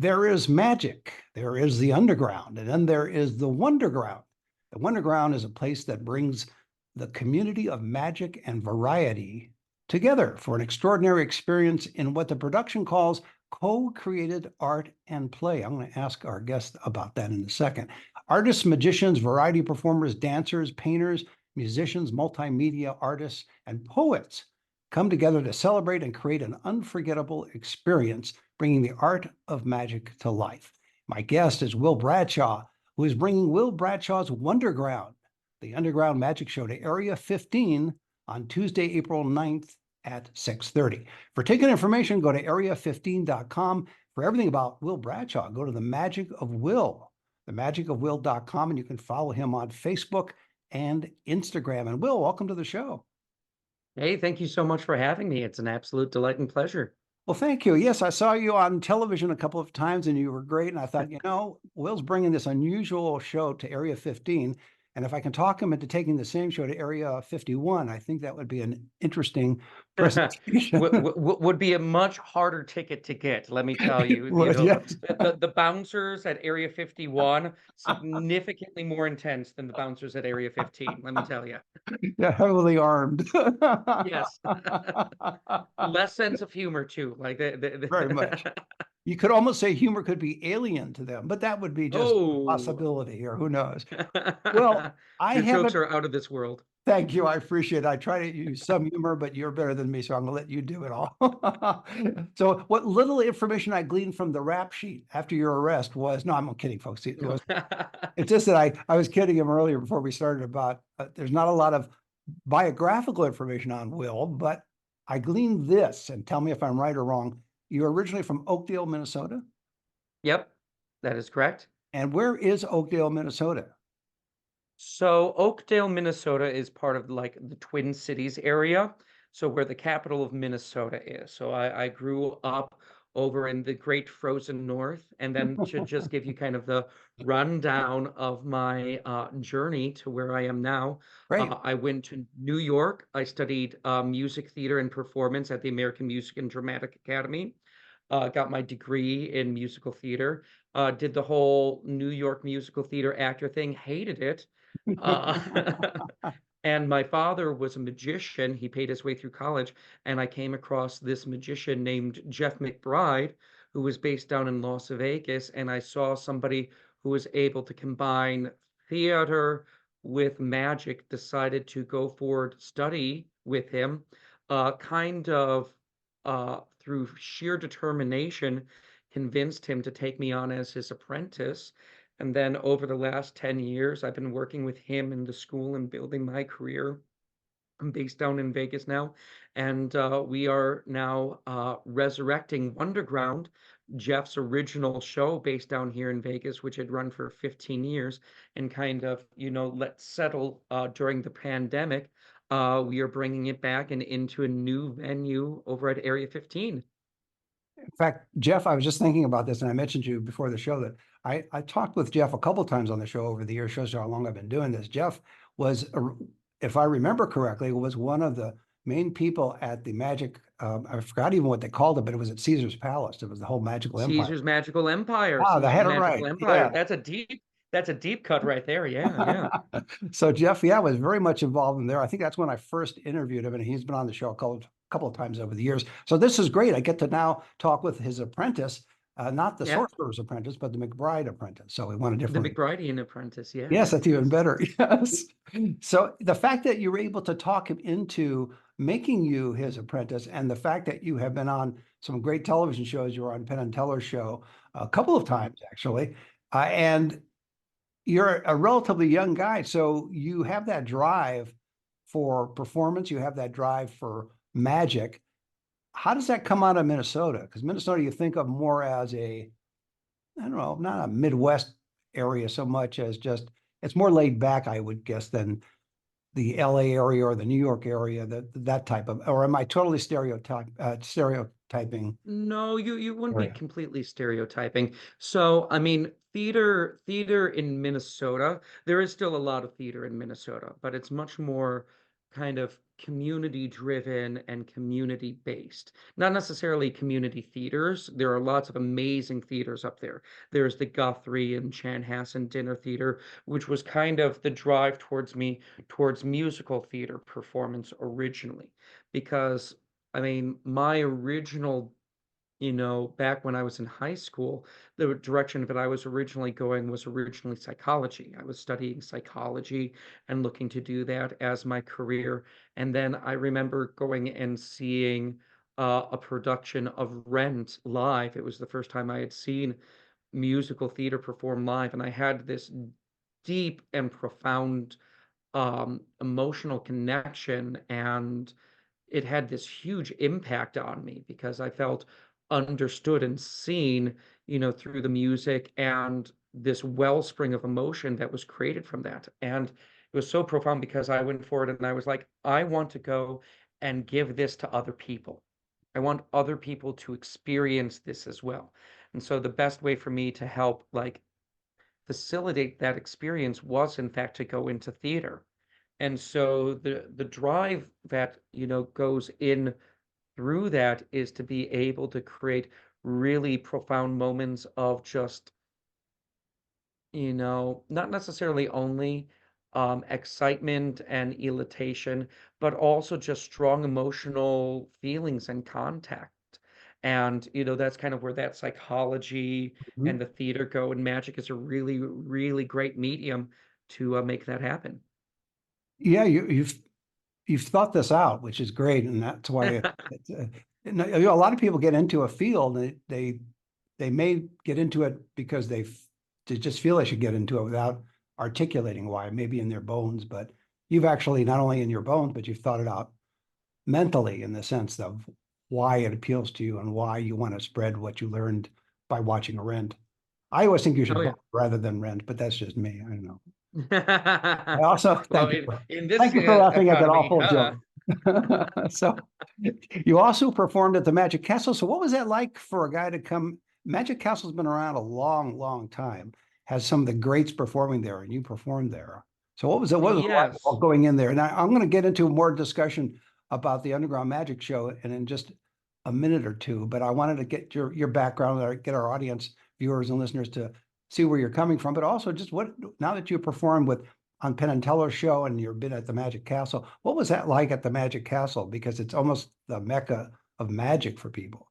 There is magic, there is the underground, and then there is the Wonderground. The Wonderground is a place that brings the community of magic and variety together for an extraordinary experience in what the production calls co-created art and play. I'm going to ask our guest about that in a second. Artists, magicians, variety performers, dancers, painters, musicians, multimedia artists, and poets come together to celebrate and create an unforgettable experience, bringing the art of magic to life. My guest is Will Bradshaw, who is bringing Will Bradshaw's Wonderground, the underground magic show, to Area 15 on Tuesday, April 9th at 6:30. For ticket information, go to area15.com. For everything about Will Bradshaw, go to The Magic of Will, themagicofwill.com, and you can follow him on Facebook and Instagram. And Will, welcome to the show. Hey, thank you so much for having me. It's an absolute delight and pleasure. Well, thank you. Yes, I saw you on television a couple of times and you were great. And I thought, Will's bringing this unusual show to Area 15. And if I can talk him into taking the same show to Area 51, I think that would be an interesting presentation. Would be a much harder ticket to get, let me tell you. Yes. The bouncers at Area 51 significantly more intense than the bouncers at Area 15, let me tell you. Yeah, heavily armed. Yes. Less sense of humor too, like Very much. You could almost say humor could be alien to them, but that would be just a possibility, or who knows. Well, Your jokes are out of this world. Thank you. I appreciate it. I try to use some humor, but you're better than me, so I'm going to let you do it all. So what little information I gleaned from the rap sheet after your arrest was, no, I'm kidding, folks. It's just that I was kidding him earlier before we started about there's not a lot of biographical information on Will, but I gleaned this, and tell me if I'm right or wrong. You're originally from Oakdale, Minnesota? Yep, that is correct. And where is Oakdale, Minnesota? So Oakdale, Minnesota is part of like the Twin Cities area. So where the capital of Minnesota is. So I grew up over in the great frozen north. And then to just give you kind of the rundown of my journey to where I am now, Right. I went to New York. I studied music theater and performance at the American Music and Dramatic Academy. Got my degree in musical theater. Did the whole New York musical theater actor thing, hated it. Uh, and my father was a magician. He paid his way through college, and I came across this magician named Jeff McBride, who was based down in Las Vegas, and I saw somebody who was able to combine theater with magic, decided to go forward, study with him, kind of through sheer determination, convinced him to take me on as his apprentice. And then over the last 10 years, I've been working with him in the school and building my career. I'm based down in Vegas now, and we are now resurrecting Wonderground, Jeff's original show based down here in Vegas, which had run for 15 years and kind of, let settle during the pandemic. We are bringing it back and into a new venue over at Area 15. In fact, Jeff, I was just thinking about this, and I mentioned to you before the show that I talked with Jeff a couple of times on the show over the years, shows you how long I've been doing this. Jeff was, if I remember correctly, was one of the main people at the Magic. I forgot even what they called it, but it was at Caesar's Palace. It was the whole Magical Empire. Caesar's Magical Empire. Ah, they Caesar's had it Magical right. Empire. Yeah. That's a deep cut right there. Yeah. So Jeff, yeah, was very much involved in there. I think that's when I first interviewed him, and he's been on the show a couple of times over the years. So this is great. I get to now talk with his apprentice, not the sorcerer's apprentice, but the McBride apprentice. So we want a different. The McBridean apprentice, yeah. Yes, that's even better. Yes. So the fact that you were able to talk him into making you his apprentice, and the fact that you have been on some great television shows, you were on Penn and Teller's show a couple of times actually, and you're a relatively young guy, so you have that drive for performance, you have that drive for magic. How does that come out of Minnesota? Because Minnesota, you think of more as I don't know, not a Midwest area so much as just, it's more laid back, I would guess, than the LA area or the New York area, that type of, or am I totally stereotyping? No, you wouldn't be completely stereotyping. So, I mean, theater in Minnesota, there is still a lot of theater in Minnesota, but it's much more kind of community driven and community based, not necessarily community theaters. There are lots of amazing theaters up there. There's the Guthrie and Chanhassen Dinner Theater, which was kind of the drive towards me towards musical theater performance originally, because I mean, my original, back when I was in high school, the direction that I was originally going was originally psychology. I was studying psychology and looking to do that as my career. And then I remember going and seeing a production of Rent live. It was the first time I had seen musical theater perform live, and I had this deep and profound emotional connection, and it had this huge impact on me because I felt understood and seen, through the music and this wellspring of emotion that was created from that. And it was so profound because I went forward and I was like, I want to go and give this to other people. I want other people to experience this as well. And so the best way for me to help like facilitate that experience was in fact to go into theater. And so the drive that, goes in through that is to be able to create really profound moments of just, not necessarily only excitement and elation, but also just strong emotional feelings and contact. And, that's kind of where that psychology and Mhm. the theater go, and magic is a really, really great medium to make that happen. Yeah, you've thought this out, which is great, and that's why a lot of people get into a field and they may get into it because they just feel they should get into it without articulating why, maybe in their bones. But you've actually not only in your bones, but you've thought it out mentally in the sense of why it appeals to you and why you want to spread what you learned by watching a Rent. I always think you Oh should yeah. both rather than Rent, but that's just me. I don't know. I also Well, in this thank you for laughing at that economy, awful huh? joke. So you also performed at the Magic Castle. So what was that like for a guy to come? Magic Castle's been around a long, long time, has some of the greats performing there, and you performed there. So what was it? What was it like Yes. going in there? And I'm going to get into more discussion about the Underground Magic Show and in just a minute or two. But I wanted to get your background, or get our audience, viewers and listeners to see where you're coming from, but also just what now that you performed with on Penn and Teller show and you've been at the Magic Castle. What was that like at the Magic Castle? Because it's almost the mecca of magic for people.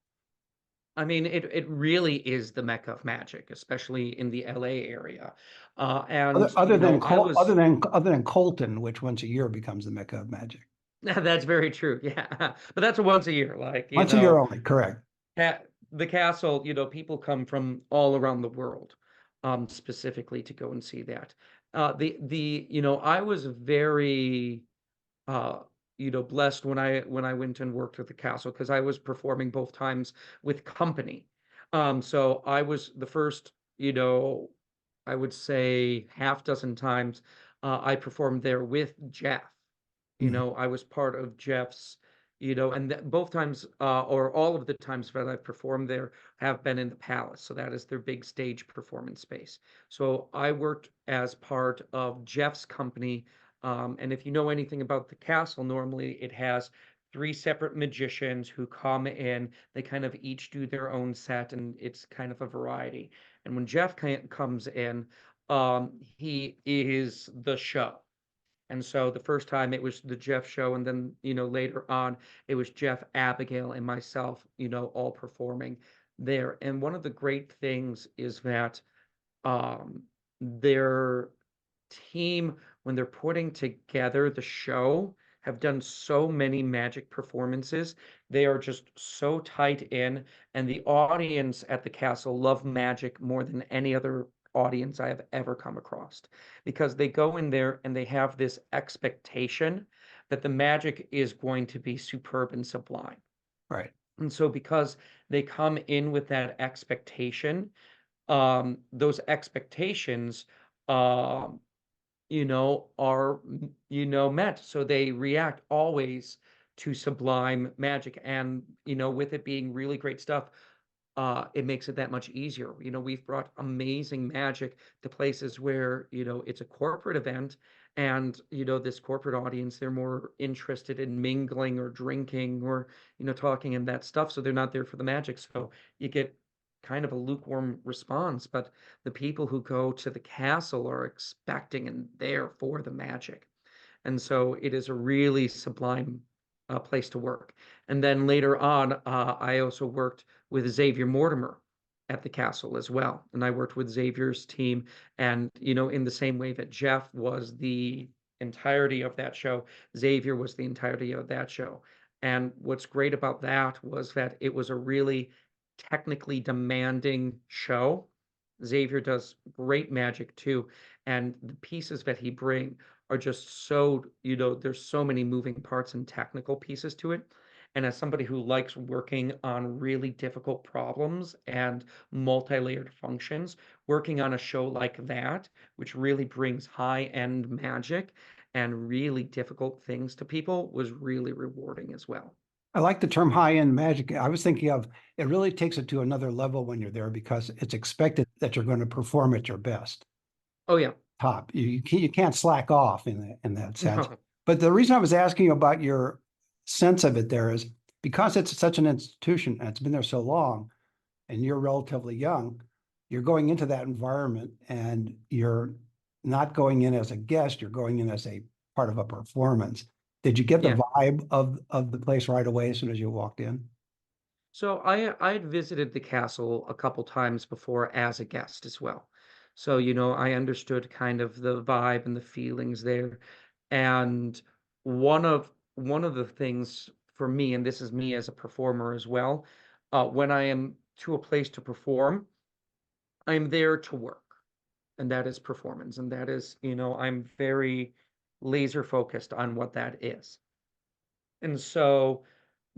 I mean, it really is the mecca of magic, especially in the LA area. Other, And, other than I Col- was other than Colton, which once a year becomes the mecca of magic. that's very true. Yeah. But that's once a year, like, Once a year only, correct. ca the castle, people come from all around the world, specifically to go and see that. I was very uh, blessed when I went and worked at the castle because I was performing both times with company. So I was the first, I would say half dozen times I performed there with Jeff. Mhm. I was part of Jeff's, and both times, or all of the times that I've performed there have been in the Palace. So that is their big stage performance space. So I worked as part of Jeff's company. And if you know anything about the castle, normally it has three separate magicians who come in. They kind of each do their own set, and it's kind of a variety. And when Jeff comes in, he is the show. And so the first time it was the Jeff show, and then, later on it was Jeff, Abigail, and myself, all performing there. And one of the great things is that their team, when they're putting together the show, have done so many magic performances. They are just so tight in, and the audience at the castle love magic more than any other audience I have ever come across because they go in there and they have this expectation that the magic is going to be superb and sublime. Right. And so because they come in with that expectation, those expectations um are, met. So they react always to sublime magic. And, with it being really great stuff, it makes it that much easier. We've brought amazing magic to places where, it's a corporate event And, this corporate audience, they're more interested in mingling or drinking or, talking and that stuff. So they're not there for the magic. So you get kind of a lukewarm response. But the people who go to the castle are expecting and there for the magic. And so it is a really sublime place to work. And then later on, I also worked with Xavier Mortimer at the castle as well. And I worked with Xavier's team. And, in the same way that Jeff was the entirety of that show, Xavier was the entirety of that show. And what's great about that was that it was a really technically demanding show. Xavier does great magic too. And the pieces that he bring are just so, there's so many moving parts and technical pieces to it. And as somebody who likes working on really difficult problems and multi-layered functions, working on a show like that, which really brings high-end magic and really difficult things to people, was really rewarding as well. I like the term high-end magic. I was thinking of it really takes it to another level when you're there because it's expected that you're going to perform at your best. Oh yeah. Top. You can't slack off in that sense. No. But the reason I was asking about your sense of it there is because it's such an institution and it's been there so long and you're relatively young, you're going into that environment and you're not going in as a guest, you're going in as a part of a performance. Did you get the Yeah. vibe of the place right away as soon as you walked in? So I had visited the castle a couple times before as a guest as well. So, I understood kind of the vibe and the feelings there. And one of the things for me, and this is me as a performer as well, when I am to a place to perform, I'm there to work. And that is performance. And that is, I'm very laser focused on what that is. And so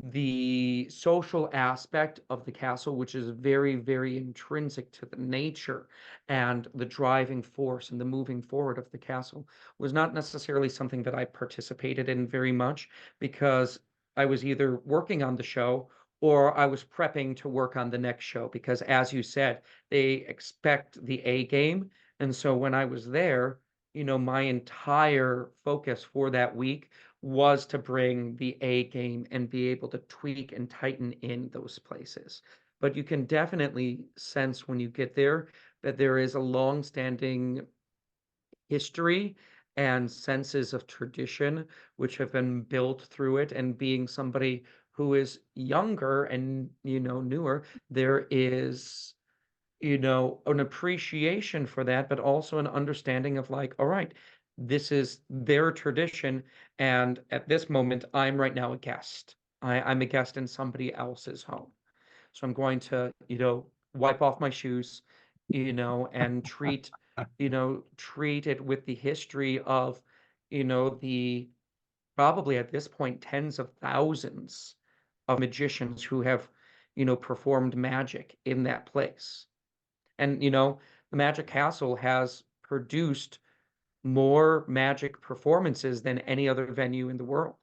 the social aspect of the castle, which is very, very intrinsic to the nature and the driving force and the moving forward of the castle, was not necessarily something that I participated in very much because I was either working on the show or I was prepping to work on the next show. Because, as you said, they expect the A game. And so when I was there, my entire focus for that week was to bring the A game and be able to tweak and tighten in those places. But you can definitely sense when you get there that there is a long-standing history and senses of tradition which have been built through it. And being somebody who is younger and, newer, there is an appreciation for that, but also an understanding of like, all right, this is their tradition. And at this moment, I'm right now a guest. I'm a guest in somebody else's home. So I'm going to, wipe off my shoes, and treat it with the history of, the probably at this point, tens of thousands of magicians who have, performed magic in that place. And, the Magic Castle has produced more magic performances than any other venue in the world,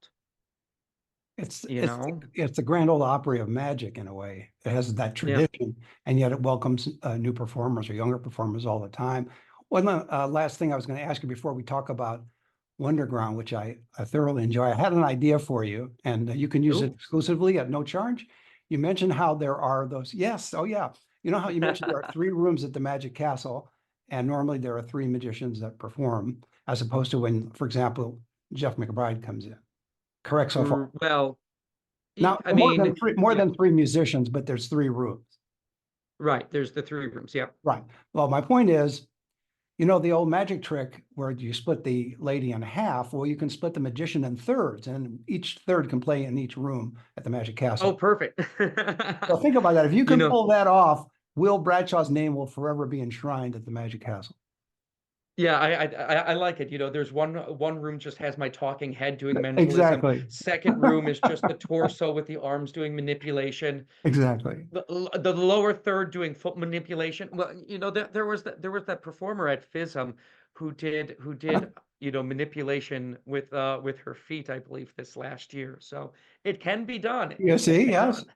It's you it's know? it's the Grand Ole Opry of magic in a way. It has that Yeah. tradition, and yet it welcomes new performers or younger performers all the time. One last thing I was going to ask you before we talk about Wonderground, which I thoroughly enjoy. I had an idea for you, and you can use it Ooh. exclusively at no charge. You mentioned how there are those. Yes, oh yeah. You know how you mentioned there are three rooms at the Magic Castle, and normally there are three magicians that perform, as opposed to when, for example, Jeff McBride comes in. Correct so far. Well, Now, I mean, more yeah, than three musicians, but there's three rooms. right. There's the three rooms. Yeah. Right. Well, my point is, you know, the old magic trick where you split the lady in half. Well, you can split the magician in thirds, and each third can play in each room at the Magic Oh, Castle. perfect. So think about that. If you You can know, pull that off, Will Bradshaw's name will forever be enshrined at the Magic Castle. yeah, I like it. There's one room just has my talking head doing mentalism. Exactly. Second room is just the torso with the arms doing manipulation. Exactly. The lower third doing foot manipulation. Well, there was that performer at FISM who did manipulation with her feet, I believe, this last year. So it can be done. You It see, yes. can.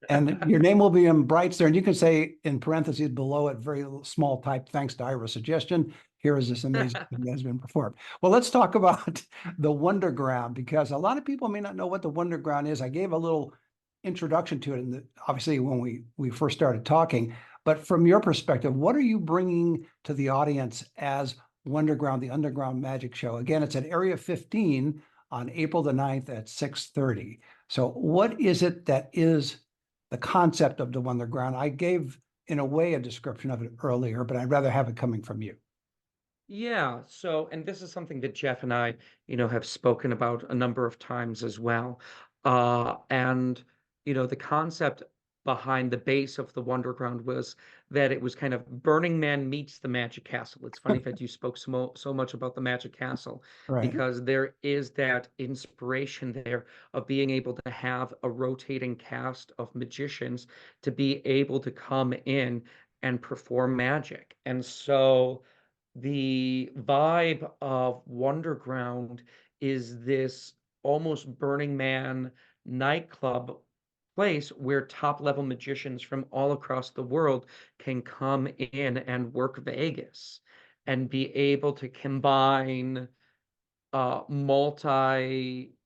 And your name will be in brights there. And you can say in parentheses below it, very small type, thanks to Ira's suggestion, here is this amazing thing that has been performed. Well, let's talk about the Wonderground, because a lot of people may not know what the Wonderground is. I gave a little introduction to it, and obviously when we first started talking. But from your perspective, what are you bringing to the audience as Wonderground, the Underground Magic Show? Again, it's at Area 15 on April the 9th at 6:30. So what is it that is the concept of the Wonderground? I gave, in a way, a description of it earlier, but I'd rather have it coming from you. Yeah, so and this is something that Jeff and I, have spoken about a number of times as well. And the concept behind the base of the Wonderground was that it was kind of Burning Man meets the Magic Castle. It's funny that you spoke so much about the Magic Castle Right. because there is that inspiration there of being able to have a rotating cast of magicians to be able to come in and perform magic. And so the vibe of Wonderground is this almost Burning Man nightclub place where top level magicians from all across the world can come in and work Vegas and be able to combine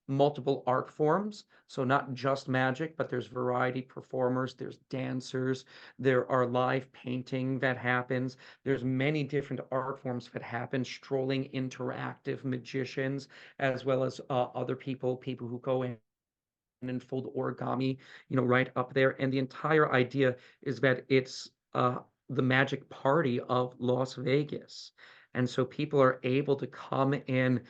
multiple art forms. So not just magic, but there's variety performers, there's dancers, there are live painting that happens. There's many different art forms that happen, strolling interactive magicians, as well as other people who go in and fold origami, right up there. And the entire idea is that it's the magic party of Las Vegas. And so people are able to come in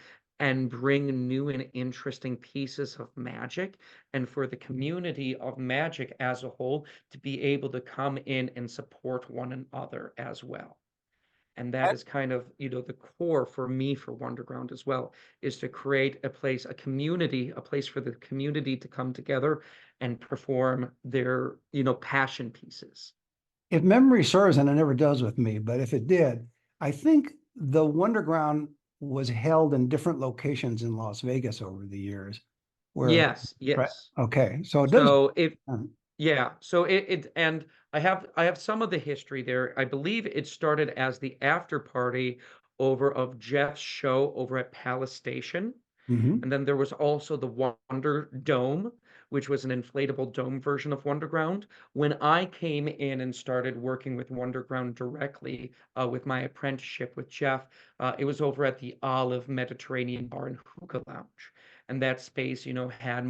and bring new and interesting pieces of magic, and for the community of magic as a whole to be able to come in and support one another as well. And that is kind of, the core for me for Wonderground as well, is to create a place, a community, a place for the community to come together and perform their, passion pieces. If memory serves, and it never does with me, but if it did, I think the Wonderground was held in different locations in Las Vegas over the years. Where, Yes, right? yes. Okay, so it does. So it um, Yeah, so it and I have some of the history there. I believe it started as the after party over of Jeff's show over at Palace Station. mhm. And then there was also the Wonder Dome, which was an inflatable dome version of Wonderground. When I came in and started working with Wonderground directly with my apprenticeship with Jeff, it was over at the Olive Mediterranean Bar and Hookah Lounge. And that space, had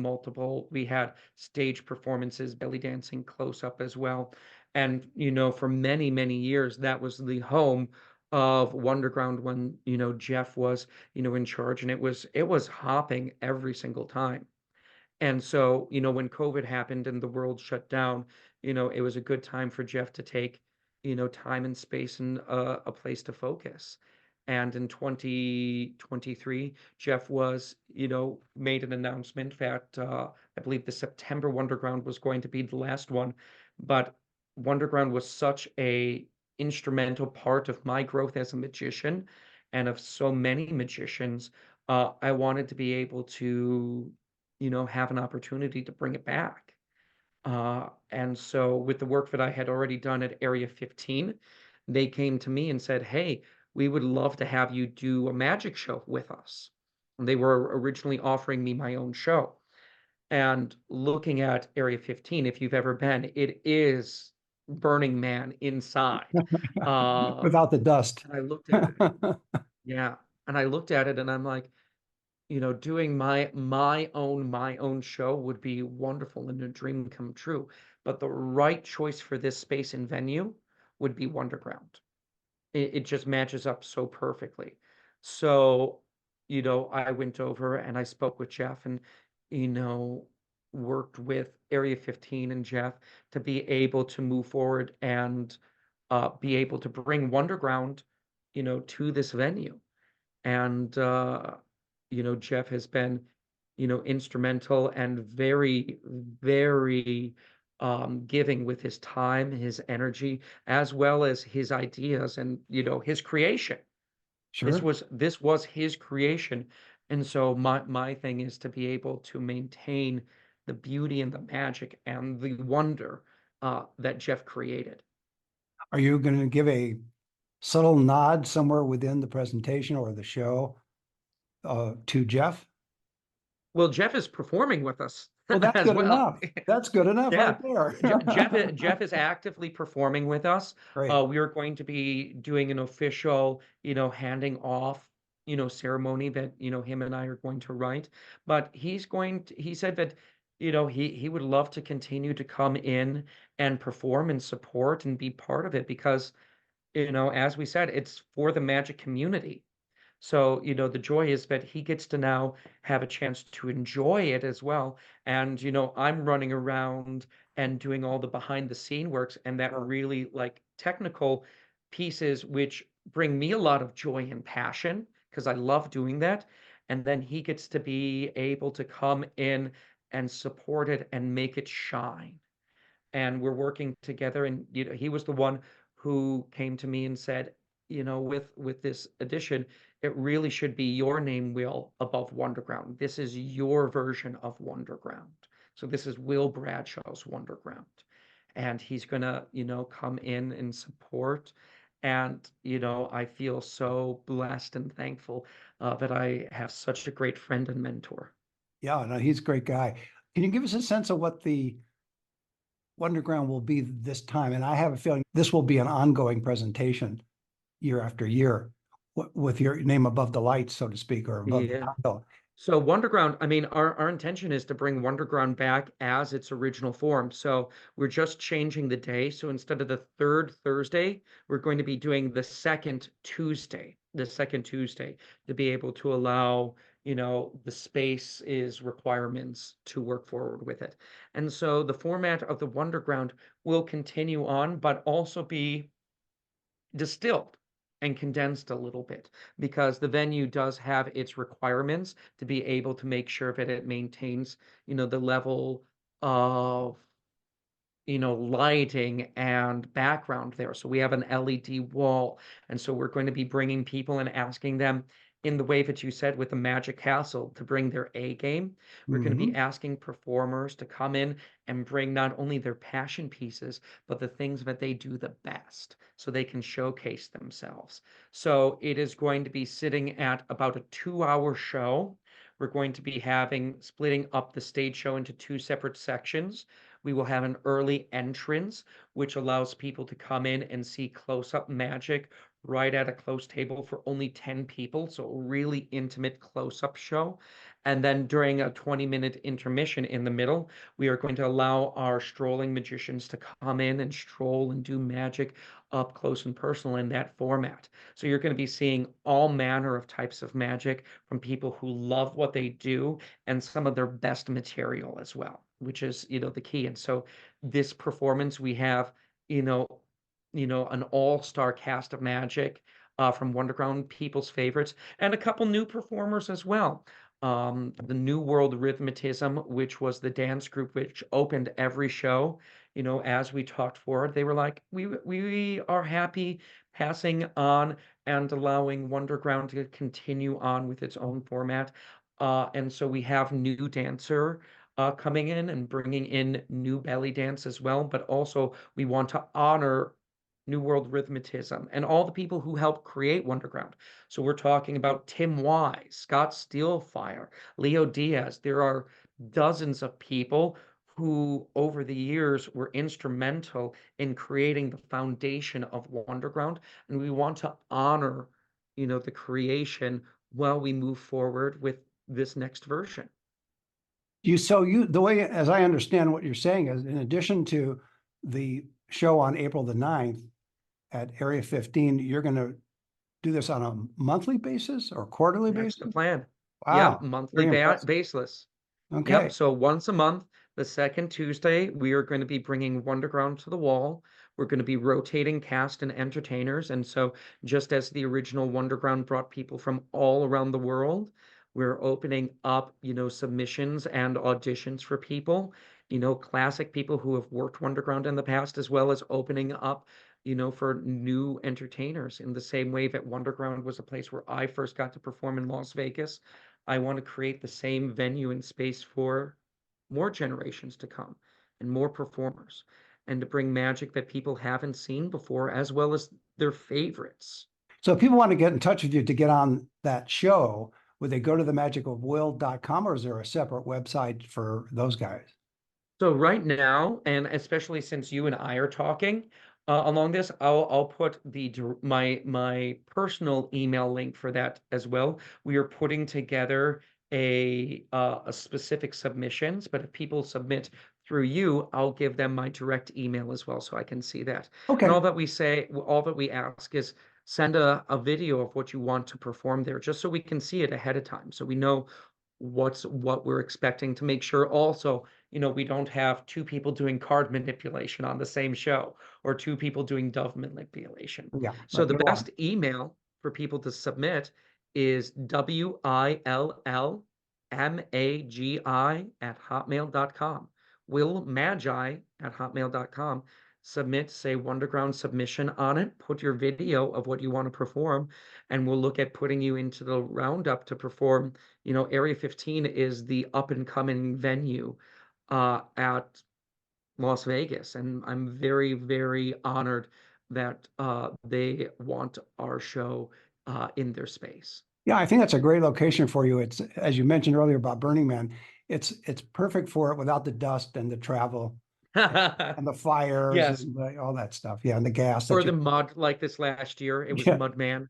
we had stage performances, belly dancing close up as well. And, for many, many years, that was the home of Wonderground when, Jeff was in charge, and it was hopping every single time. And so, when COVID happened and the world shut down, it was a good time for Jeff to take, time and space and a place to focus. And in 2023, Jeff made an announcement that I believe the September Wonderground was going to be the last one, but Wonderground was such a instrumental part of my growth as a magician and of so many magicians. I wanted to be able to have an opportunity to bring it back. And so with the work that I had already done at Area 15, they came to me and said, "Hey, we would love to have you do a magic show with us." And they were originally offering me my own show. And looking at Area 15, if you've ever been, it is Burning Man inside. Without the dust. And I looked at it. Yeah. And I looked at it and I'm like, doing my own show would be wonderful and a dream come true. But the right choice for this space and venue would be Wonderground. It just matches up so perfectly. So, I went over and I spoke with Jeff and, you know, worked with Area 15 and Jeff to be able to move forward and be able to bring Wonderground, to this venue. And Jeff has been instrumental and very, very giving with his time, his energy, as well as his ideas and his creation. this Sure. was this was his creation. And so my thing is to be able to maintain the beauty and the magic and the wonder that Jeff created. Are you going to give a subtle nod somewhere within the presentation or the show to Jeff? Well, Jeff is performing with us Well, that's as good well. enough. That's good enough right Yeah. there. Jeff is actively performing with us. Great. We are going to be doing an official, handing off, ceremony that, him and I are going to write. But he said that, he would love to continue to come in and perform and support and be part of it because, as we said, it's for the magic community. So, the joy is that he gets to now have a chance to enjoy it as well. And, I'm running around and doing all the behind the scene works and that Sure. really like technical pieces, which bring me a lot of joy and passion because I love doing that. And then he gets to be able to come in and support it and make it shine, and we're working together. And he was the one who came to me and said, with this edition, it really should be your name, Will, above Wonderground. This is your version of Wonderground. So this is Will Bradshaw's Wonderground. And he's gonna, come in and support. And, I feel so blessed and thankful that I have such a great friend and mentor. Yeah, no, he's a great guy. Can you give us a sense of what the Wonderground will be this time? And I have a feeling this will be an ongoing presentation year after year with your name above the lights, so to speak, or above the Yeah. title. So Wonderground, I mean, our intention is to bring Wonderground back as its original form. So we're just changing the day. So instead of the third Thursday, we're going to be doing the second Tuesday to be able to allow, the space is requirements to work forward with it. And so the format of the Wonderground will continue on, but also be distilled and condensed a little bit because the venue does have its requirements to be able to make sure that it maintains, the level of, lighting and background there. So we have an LED wall. And so we're going to be bringing people and asking them in the way that you said with the Magic Castle to bring their A game. We're going to be Mhm. asking performers to come in and bring not only their passion pieces, but the things that they do the best so they can showcase themselves. So it is going to be sitting at about a 2-hour show. We're going to be splitting up the stage show into two separate sections. We will have an early entrance, which allows people to come in and see close-up magic right at a close table for only 10 people. So a really intimate close-up show. And then during a 20-minute intermission in the middle, we are going to allow our strolling magicians to come in and stroll and do magic up close and personal in that format. So you're going to be seeing all manner of types of magic from people who love what they do and some of their best material as well, which is, the key. And so this performance, we have, you know, an all-star cast of magic from Wonderground, people's favorites, and a couple new performers as well. The New World Rhythmatism, which was the dance group which opened every show, as we talked forward, they were like, we are happy passing on and allowing Wonderground to continue on with its own format. And so we have new dancer coming in and bringing in new belly dance as well, but also we want to honor New World Rhythmatism and all the people who helped create Wonderground. So we're talking about Tim Wise, Scott Steelfire, Leo Diaz. There are dozens of people who over the years were instrumental in creating the foundation of Wonderground, and we want to honor, the creation while we move forward with this next version. The way, as I understand what you're saying is in addition to the show on April the 9th at Area 15, you're going to do this on a monthly basis or quarterly That's the basis? plan. Yep, Wow, monthly pretty impressive. baseless. Yep. Okay. So once a month, the second Tuesday, we are going to be bringing Wonderground to the wall. We're going to be rotating cast and entertainers. And so just as the original Wonderground brought people from all around the world, we're opening up, submissions and auditions for people, classic people who have worked Wonderground in the past, as well as opening up, for new entertainers in the same way that Wonderground was a place where I first got to perform in Las Vegas. I want to create the same venue and space for more generations to come and more performers and to bring magic that people haven't seen before, as well as their favorites. So if people want to get in touch with you to get on that show, would they go to themagicofwill.com, or is there a separate website for those guys? So right now, and especially since you and I are talking along this, I'll put my personal email link for that as well. We are putting together a specific submissions, but if people submit through you, I'll give them my direct email as well, so I can see that. And Okay. all that we ask is send a video of what you want to perform there, just so we can see it ahead of time, so we know what we're expecting, to make sure also, we don't have two people doing card manipulation on the same show, or two people doing dove manipulation. Yeah. So the Go on. best email for people to submit is willmagi@hotmail.com. Willmagi@hotmail.com. Submit, say Wonderground submission on it, put your video of what you want to perform, and we'll look at putting you into the roundup to perform. Area 15 is the up and coming venue at Las Vegas, and I'm very, very honored that they want our show in their space. Yeah, I think that's a great location for you. It's, as you mentioned earlier about Burning Man, it's perfect for it without the dust and the travel and the fires Yes, and all that stuff. Yeah, and the gas or that the you. mud like this last year. It was Yeah, Mudman.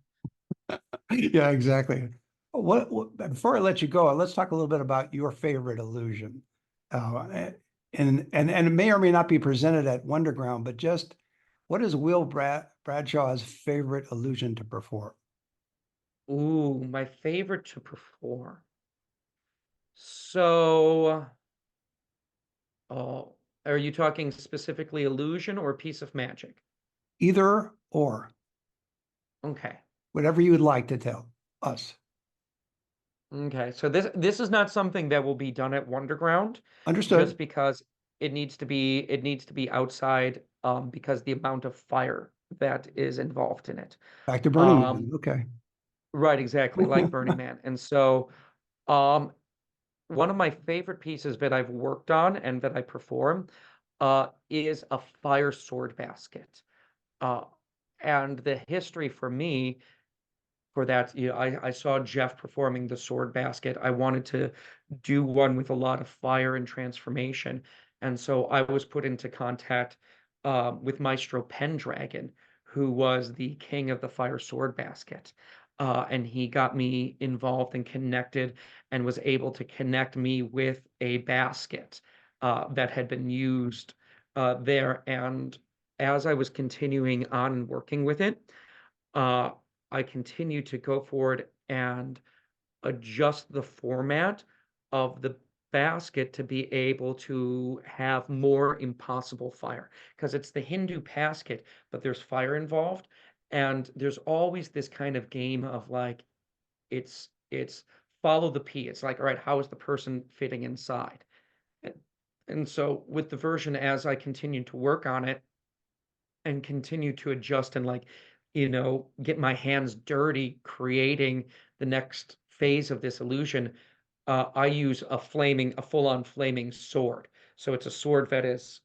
yeah, exactly. Before I let you go, let's talk a little bit about your favorite illusion. And it may or may not be presented at Wonderground, but just what is Bradshaw's favorite illusion to perform? Ooh, my favorite to perform. So, oh, are you talking specifically illusion or piece of magic? Either or, Okay. whatever you would like to tell us. Okay. So this is not something that will be done at Wonderground, just Understood. because it needs to be outside, because the amount of fire that is involved in it. Back to Burning Um, Man. Okay. right, exactly, like Burning Man. And so, um, one of my favorite pieces that I've worked on and that I perform is a fire sword basket. Uh, and the history for me for that, I saw Jeff performing the sword basket. I wanted to do one with a lot of fire and transformation. And so I was put into contact with Maestro Pendragon, who was the king of the fire sword basket. And he got me involved and connected, and was able to connect me with a basket that had been used there. And as I was continuing on and working with it, uh, I continue to go forward and adjust the format of the basket to be able to have more impossible fire, because it's the Hindu basket, but there's fire involved, and there's always this kind of game of like, it's follow the P. It's like, all right, how is the person fitting inside? And, and so with the version, as I continue to work on it and continue to adjust and like, get my hands dirty creating the next phase of this illusion, I use a full-on flaming sword. So it's a sword that has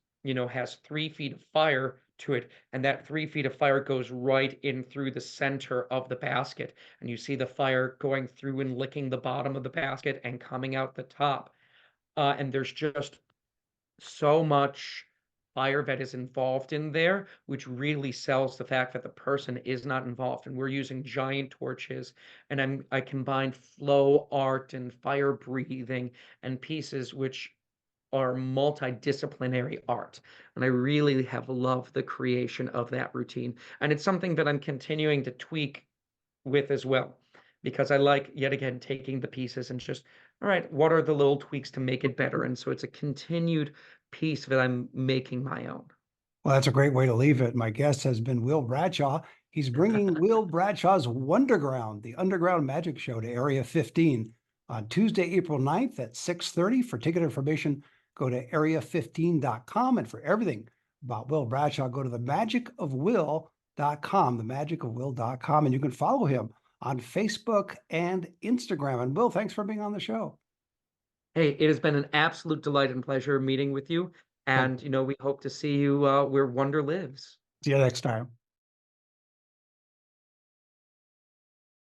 3 feet of fire to it, and that 3 feet of fire goes right in through the center of the basket, and you see the fire going through and licking the bottom of the basket and coming out the top. And there's just so much fire that is involved in there, which really sells the fact that the person is not involved. And we're using giant torches, and I combined flow art and fire breathing and pieces which are multidisciplinary art. And I really have loved the creation of that routine. And it's something that I'm continuing to tweak with as well, because I like, yet again, taking the pieces and just, all right, what are the little tweaks to make it better? And so it's a continued piece that I'm making my own. Well, that's a great way to leave it. My guest has been Will Bradshaw. He's bringing Will Bradshaw's Wonderground, the underground magic show, to Area 15 on Tuesday, April 9th at 6:30. For ticket information, go to area15.com. And for everything about Will Bradshaw, go to themagicofwill.com, themagicofwill.com. And you can follow him on Facebook and Instagram. And Will, thanks for being on the show. Hey, it has been an absolute delight and pleasure meeting with you. Thank And, you. we hope to see you where wonder lives. See you next time.